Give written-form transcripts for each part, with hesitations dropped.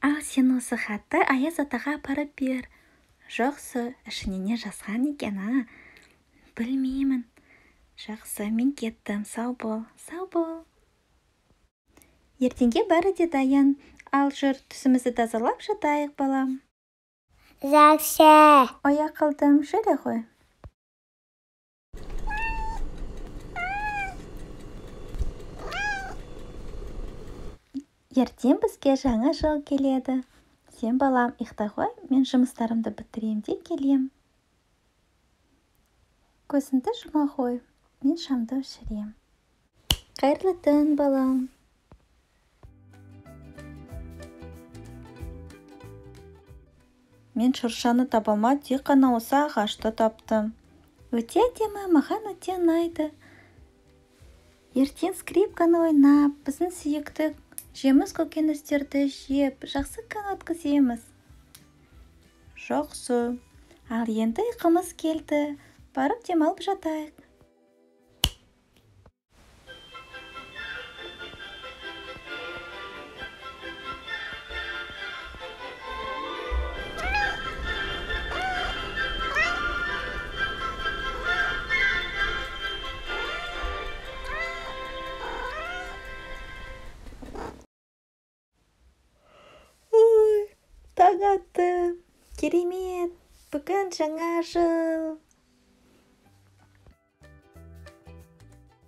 Ал сен осы хатты Аяз атаға апарып бер. Жоқсы, ішіне не жазған екен, Білмеймін. Жақсы, мен кеттім. Сау бол, сау бол. Ертеңге бәрі де дайын. Ал жүр, түсімізді тазалап жатайық, балам. Жақсы. Оя қылдым, жүре ғой. Ертең бізге жаңа жыл келеді. Сен балам ұйықта ғой, мен жұмыстарымды бітірем де келем. Көзіңді жұма ғой, мен шамды өшірем. Қайырлы түн, балам. Мен шыршаны таба алмай, тек қана осы ағашты таптым. Өте әдемі, маған өте ұнайды. Ертең скрипканы ойнап, біздің сүйікті жеміс көкөністерді жеп, жақсы күн өткіземіз. Жақсы. Ал енді ұйқымыз келді. Барып демалып жатайық. Таң атты. Керемет. Бүгін жаңа жыл.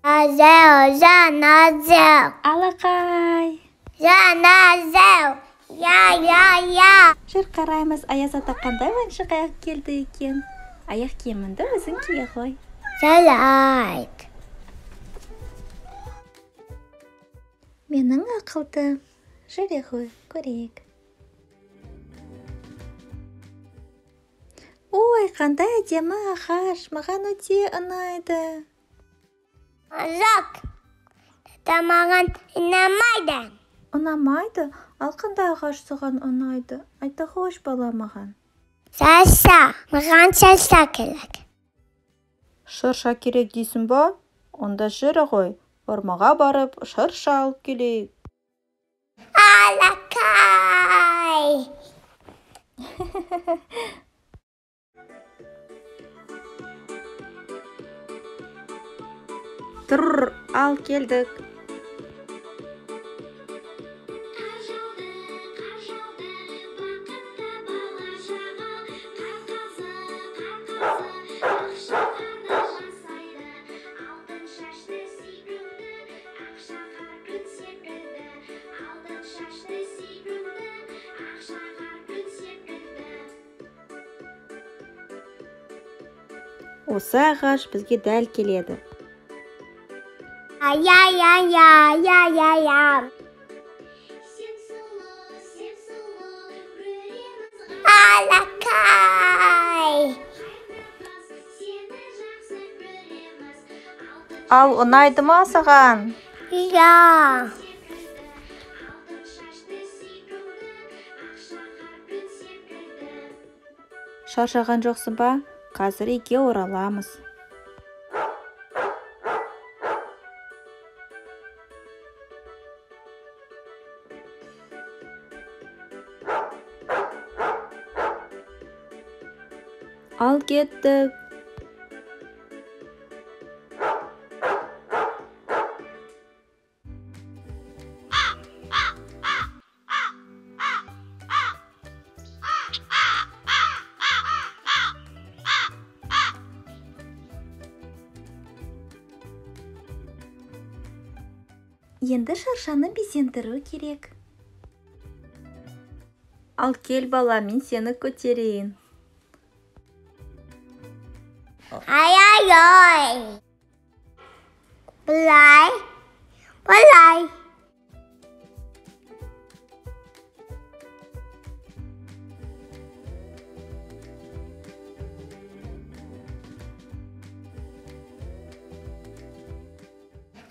Жаңа жыл. Алақай. Жаңа жыл. Я. Жүр қараймыз, Аяз ата қандай ойыншық аяқ келді екен. Аяқ киіміңді өзің кие ғой. Жарайды. Менің ақылды. Жүре ғой, көрейік. Ой, қандай әдемі ағаш, маған өте ұнайды. Жоқ. Маған ұнамайды. Ұнамайды? Ал қандай ағаш саған ұнайды? Айта қойшы бала маған. Шырша. Маған шырша керек. Шырша керек дейсің ба? Онда жүре ғой. Ормаға барып, шырша алып келейік. Алақай. Тұр, ал келдік. Осы ағаш бізге дәл келеді. Я. Алақай. Ал ұнайды ма саған? Я. Шаршаған жоқсың ба? Қазір үйге ораламыз. Ал кеттік. Енді шаршаны безендіру керек. Ал кел бала, мен сені көтерейін. Ай. Былай.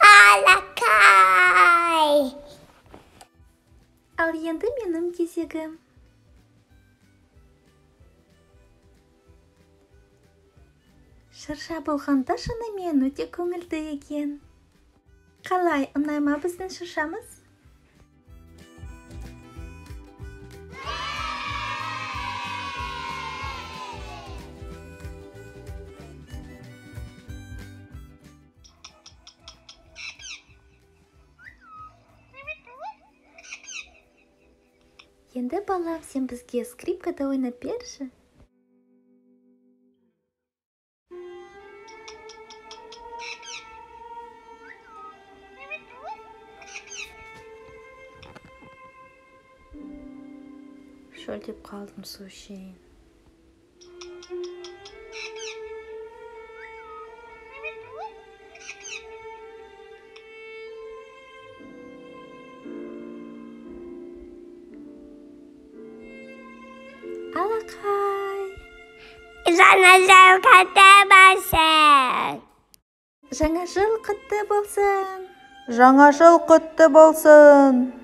Алақай. Ал енді менің кезегім. Шырша болғанда шынымен өте көңілді екен. Қалай, ұнай ма біздің шыршамыз? Енді балам, сен бізге скрипкада ойнап берші. Шөлдеп қалдым, су ішейін. Алақай. Жаңа жыл құтты болсын. Жаңа жыл құтты болсын. Жаңа жыл құтты болсын.